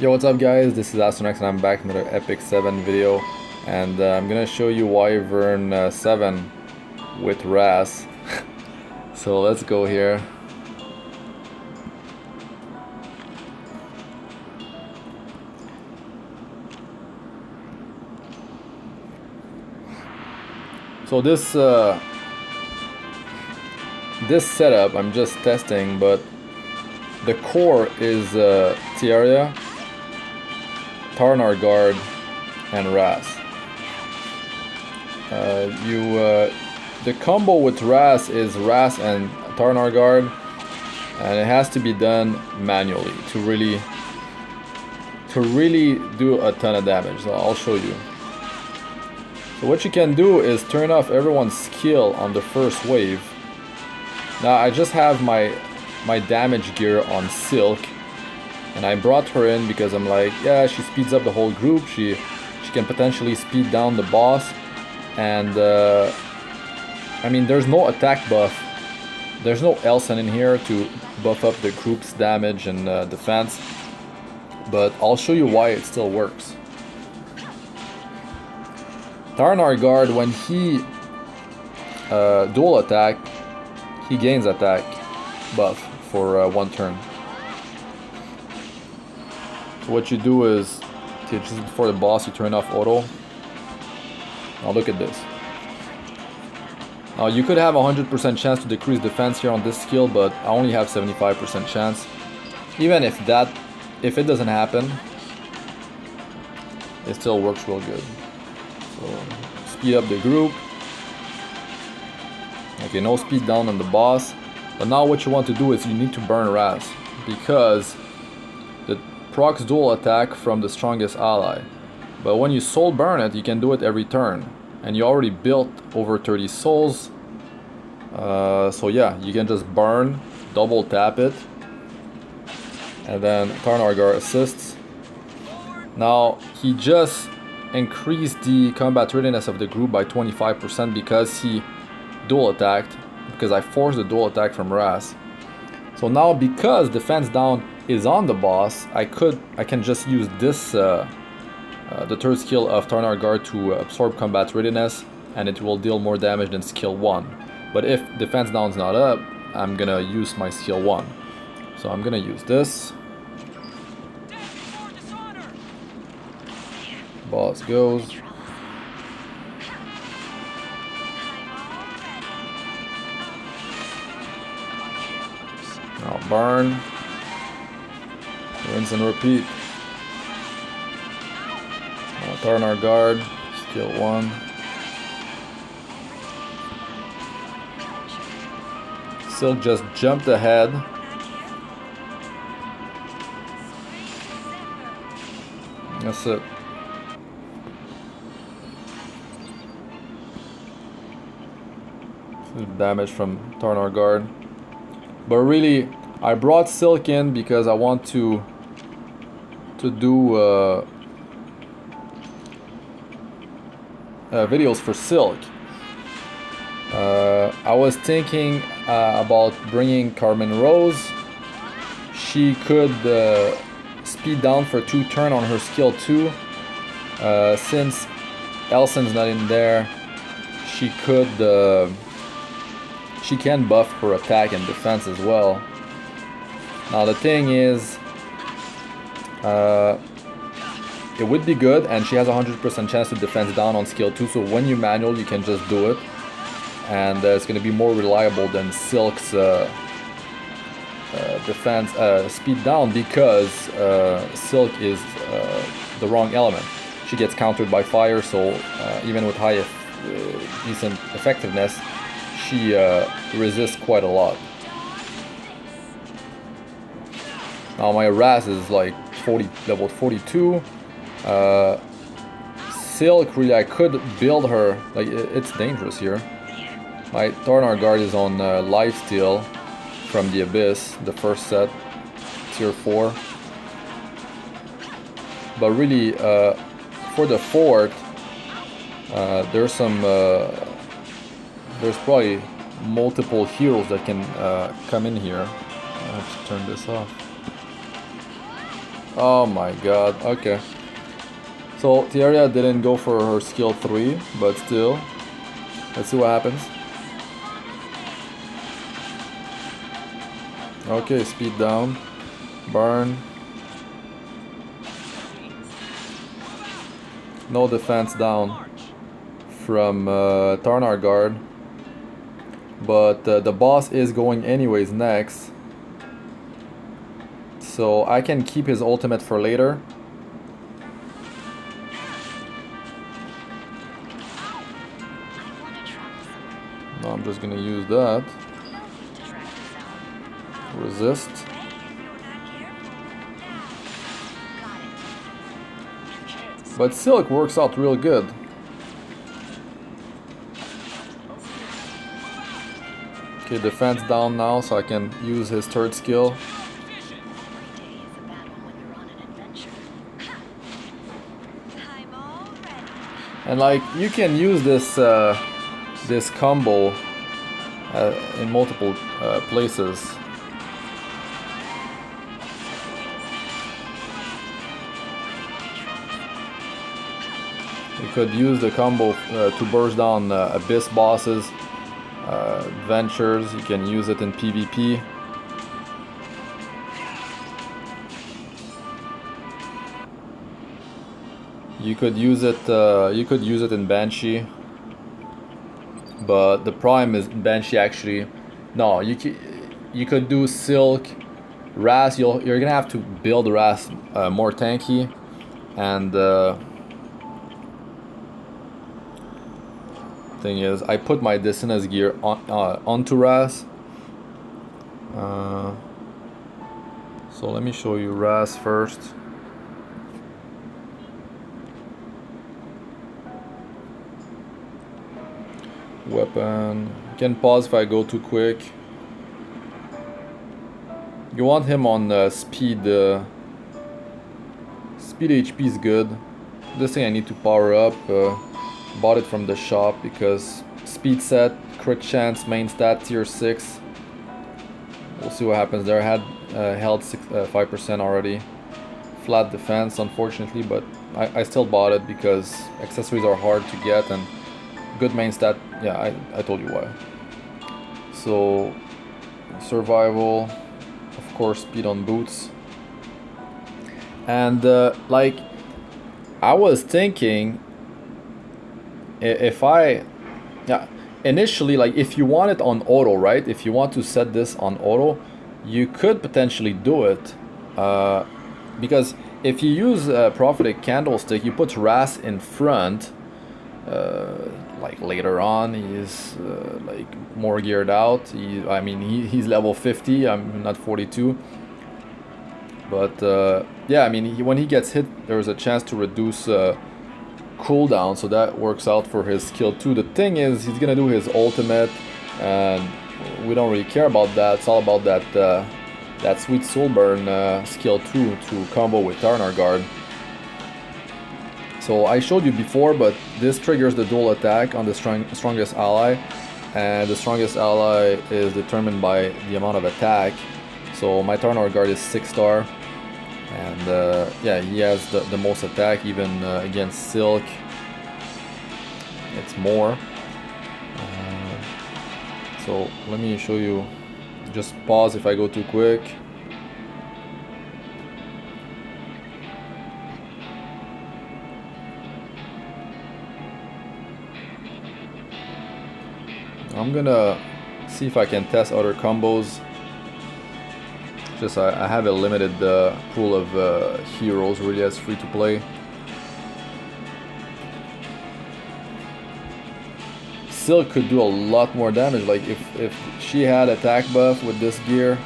Yo, what's up guys, this is Astranox and I'm back with another Epic 7 video, and I'm gonna show you Wyvern 7 with RAS. So let's go here. So this setup I'm just testing, but the core is Tieria, Taranor Guard, and RAS. The combo with RAS is RAS and Taranor Guard, and it has to be done manually to really do a ton of damage. So I'll show you. So what you can do is turn off everyone's skill on the first wave. Now I just have my damage gear on Silk, and I brought her in because I'm like, yeah, she speeds up the whole group. She can potentially speed down the boss, and I mean, there's no attack buff. There's no Elsen in here to buff up the group's damage and defense, but I'll show you why it still works. Taranor Guard, when he dual attack, he gains attack buff for 1 turn. So what you do is, just before the boss, you turn off auto. Now look at this. Now you could have 100% chance to decrease defense here on this skill, but I only have 75% chance. Even if it doesn't happen, it still works real good. So speed up the group. Okay, no speed down on the boss. But now what you want to do is you need to burn RAS, because the procs dual attack from the strongest ally. But when you soul burn it, you can do it every turn, and you already built over 30 souls. So yeah, you can just burn, double tap it, and then Taranor Guard assists. Now he just increased the combat readiness of the group by 25% because he dual attacked, because I forced the dual attack from RAS. So now, because defense down is on the boss, I can just use this the third skill of Taranor Guard to absorb combat readiness, and it will deal more damage than skill 1. But if defense down's not up, I'm gonna use my skill 1. So I'm gonna use this. Boss goes. Now burn. Rinse and repeat. Now Taranor Guard, skill 1. Silk just jumped ahead. That's it. Damage from Taranor Guard. But really, I brought Silk in because I want to do videos for Silk. I was thinking about bringing Carmen Rose. She could speed down for 2 turns on her skill 2. Since Elsen's not in there, she can buff her attack and defense as well. Now the thing is, it would be good, and she has 100% chance to defense down on skill 2, so when you manual you can just do it, and it's going to be more reliable than Silk's defense speed down, because Silk is the wrong element. She gets countered by fire, so even with high decent effectiveness, she resists quite a lot. Now my RAS is like level 42. Silk, really, I could build her, like, it's dangerous here. My Taranor Guard is on lifesteal from the Abyss, the first set, tier 4. But really, for the fourth, there's probably multiple heroes that can come in here. I have to turn this off. Oh my god, okay. So Tieria didn't go for her skill 3, but still. Let's see what happens. Okay, speed down. Burn. No defense down from Taranor Guard. But the boss is going anyways next. So I can keep his ultimate for later. No, I'm just gonna use that. Resist. But Silk works out real good. Okay, defense down now, so I can use his third skill. And like, you can use this this combo in multiple places. You could use the combo to burst down abyss bosses, adventures. You can use it in PvP. You could use it. You could use it in Banshee, but the problem is Banshee actually. No, you could do Silk, Ras. You're gonna have to build Ras more tanky, and thing is, I put my Dissonance gear on onto Ras. So let me show you Ras first. Weapon. You can pause if I go too quick. You want him on speed. Speed HP is good. This thing I need to power up. Bought it from the shop because speed set, crit chance, main stat, tier 6. We'll see what happens there. I had held 5% already. Flat defense, unfortunately, but I still bought it because accessories are hard to get and good main stat. Yeah, I told you why. So survival, of course, speed on boots. And like, I was thinking, if I, yeah, initially, like, if you want it on auto, right? If you want to set this on auto, you could potentially do it, because if you use Prophetic Candlestick, you put Ras in front. Like later on, he's like more geared out. He's level 50. I'm not 42. But yeah, I mean, when he gets hit, there's a chance to reduce cooldown, so that works out for his skill 2. The thing is, he's gonna do his ultimate, and we don't really care about that. It's all about that sweet Soulburn skill 2 to combo with Taranor Guard. So I showed you before, but this triggers the dual attack on the strongest ally, and the strongest ally is determined by the amount of attack. So my Taranor Guard is 6-star, and yeah, he has the most attack, even against Silk. It's more. So let me show you. Just pause if I go too quick. I'm gonna see if I can test other combos. Just I have a limited pool of heroes really as free to play. Silk could do a lot more damage. Like if she had attack buff with this gear.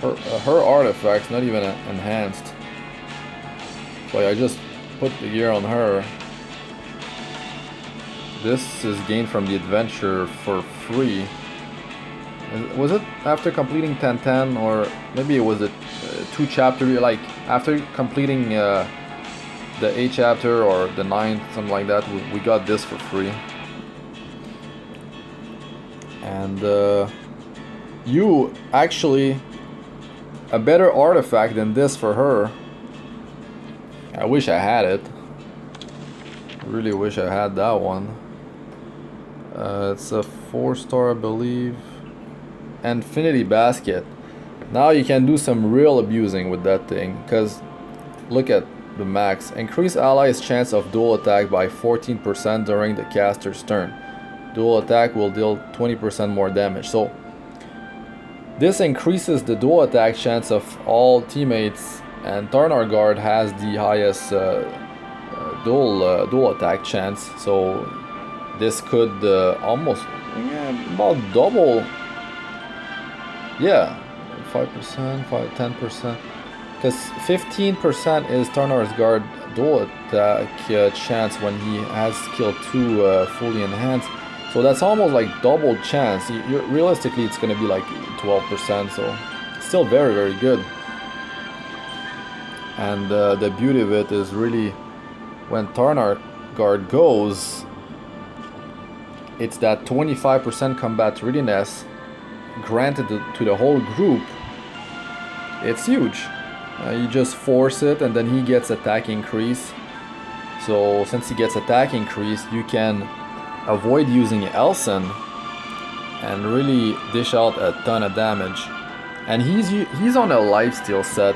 Her artifact's not even enhanced. Like I just put the gear on her. This is gained from the adventure for free. Was it after completing 1010, or maybe it was a 2 chapter, like after completing the 8th chapter or the 9th, something like that, we got this for free. And you actually a better artifact than this for her. I wish I had it. Really wish I had that one. It's a 4-star, I believe. Infinity Basket. Now you can do some real abusing with that thing, because look at the max. Increase allies' chance of dual attack by 14% during the caster's turn. Dual attack will deal 20% more damage. So this increases the dual attack chance of all teammates, and Taranor Guard has the highest dual attack chance. So this could almost about double. Yeah, 5%, 10%. Because 15% is Taranor Guard dual attack chance when he has skill 2 fully enhanced. So that's almost like double chance. Realistically, it's going to be like 12%. So still very, very good. And the beauty of it is really when Taranor Guard goes, it's that 25% combat readiness granted to the whole group. It's huge. You just force it and then he gets attack increase. So since he gets attack increase, you can avoid using Elson and really dish out a ton of damage. And he's on a lifesteal set.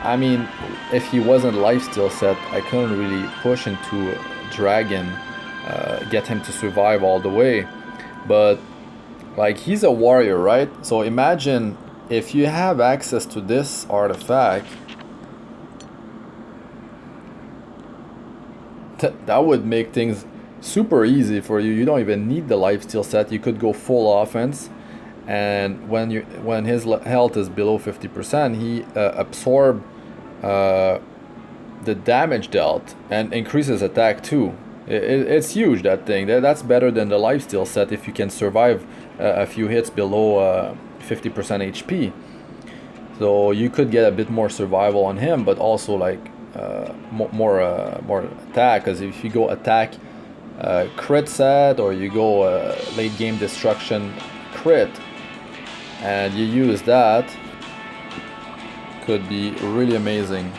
I mean, if he wasn't lifesteal set, I couldn't really push into Dragon, get him to survive all the way. But like, he's a warrior, right? So imagine if you have access to this artifact, that would make things super easy for you. You don't even need the lifesteal set. You could go full offense, and when his health is below 50%, he absorb the damage dealt and increases attack too. It's huge, that thing. That's better than the lifesteal set if you can survive a few hits below 50% HP. So you could get a bit more survival on him, but also like more attack. Because if you go attack crit set, or you go late game destruction crit, and you use that, could be really amazing.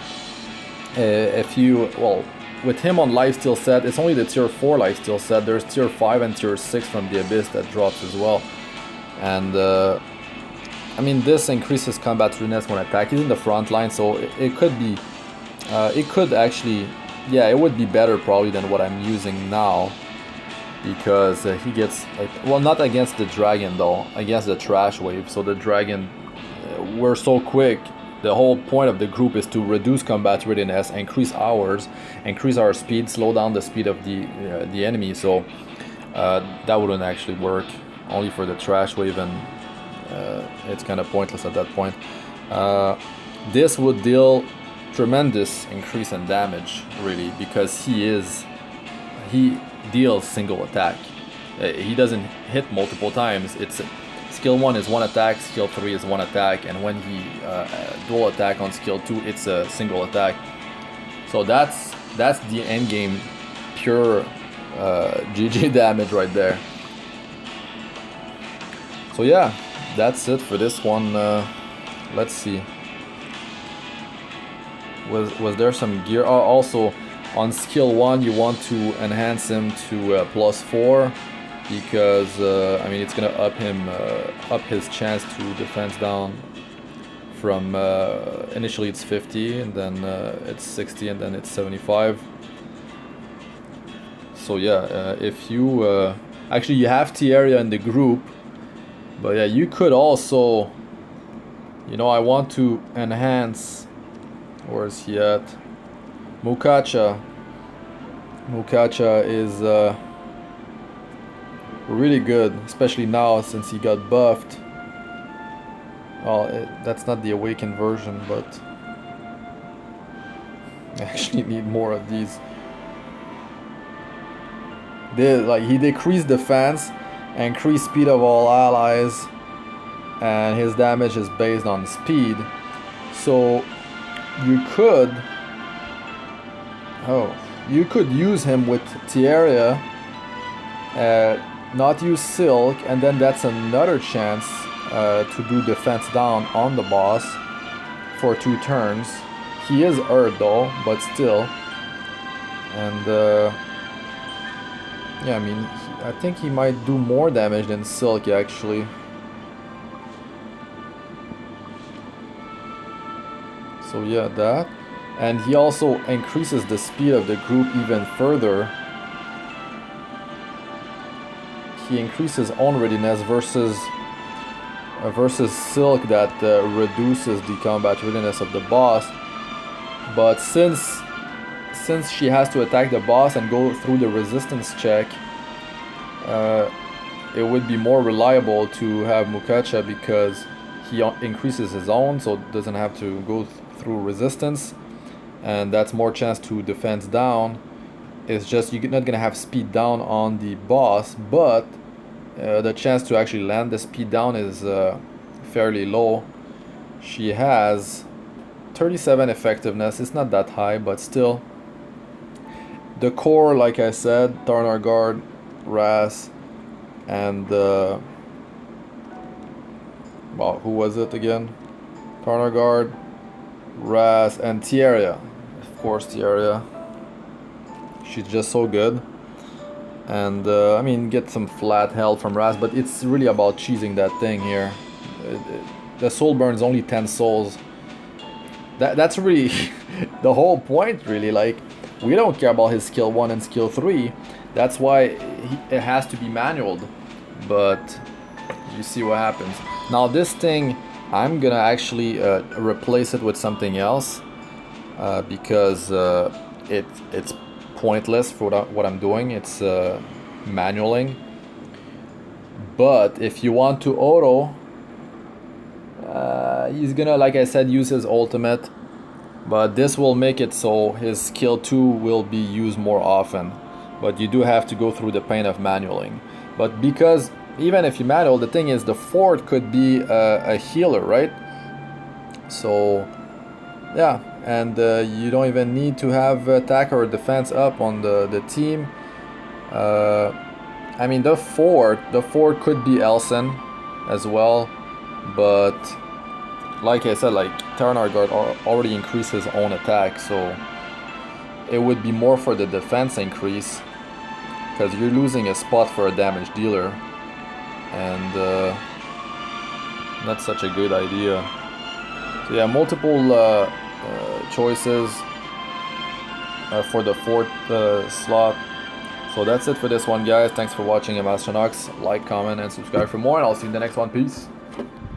If you, well, with him on lifesteal set, it's only the tier 4 lifesteal set. There's tier 5 and tier 6 from the Abyss that drops as well. And I mean, this increases combat readiness when attack. He's in the front line, so it could be, it could actually, yeah, it would be better probably than what I'm using now, because he gets, like, well, not against the dragon though, against the trash wave. So the dragon, we're so quick. The whole point of the group is to reduce combat readiness, increase ours, increase our speed, slow down the speed of the enemy. So that wouldn't actually work, only for the trash wave, and it's kind of pointless at that point. This would deal tremendous increase in damage, really, because he deals single attack. He doesn't hit multiple times. It's skill 1 is 1 attack, skill 3 is 1 attack, and when he dual attack on skill 2, it's a single attack. So that's the end game pure GG damage right there. So yeah, that's it for this one. Let's see. Was there some gear? Oh, also on skill 1 you want to enhance him to +4, because I mean, it's gonna up his chance to defense down from initially it's 50, and then it's 60, and then it's 75. So yeah, if you actually, you have Tieria in the group, but yeah, you could also, you know, I want to enhance, where is he at? Mukacha is really good, especially now since he got buffed. Well, that's not the awakened version, but I actually need more of these. He decreased defense, increased speed of all allies, and his damage is based on speed. So you could use him with Tieria, not use Silk, and then that's another chance to do defense down on the boss for 2 turns. He is hurt though, but still. And yeah, I mean, I think he might do more damage than Silky actually. So yeah, that. And he also increases the speed of the group even further. He increases own readiness versus Silk that reduces the combat readiness of the boss. But since she has to attack the boss and go through the resistance check, it would be more reliable to have Mukacha because he increases his own, so doesn't have to go through resistance, and that's more chance to defense down. It's just you're not gonna have speed down on the boss, but the chance to actually land the speed down is fairly low. She has 37 effectiveness. It's not that high, but still. The core, like I said, Taranor Guard, Ras, and well, who was it again? Taranor Guard, Ras, and Tieria. Of course, Tieria. She's just so good. And I mean, get some flat health from Ras, but it's really about cheesing that thing here. The soul burn's only 10 souls. That's really the whole point, really. Like, we don't care about his skill 1 and skill 3. That's why it has to be manualed. But you see what happens. Now this thing, I'm gonna actually replace it with something else because it's pointless for what I'm doing. It's manualing. But if you want to auto, he's gonna, like I said, use his ultimate, but this will make it so his skill 2 will be used more often. But you do have to go through the pain of manualing. But because even if you manual, the thing is the fort could be a healer, right? So yeah, and you don't even need to have attack or defense up on the team. I mean, the fort could be Elsen as well, but like I said, like Taranor Guard already increased his own attack, so it would be more for the defense increase because you're losing a spot for a damage dealer, and not such a good idea. So yeah, multiple choices for the fourth slot. So that's it for this one, guys. Thanks for watching. I'm Astranox. Like, comment, and subscribe for more, and I'll see you in the next one. Peace.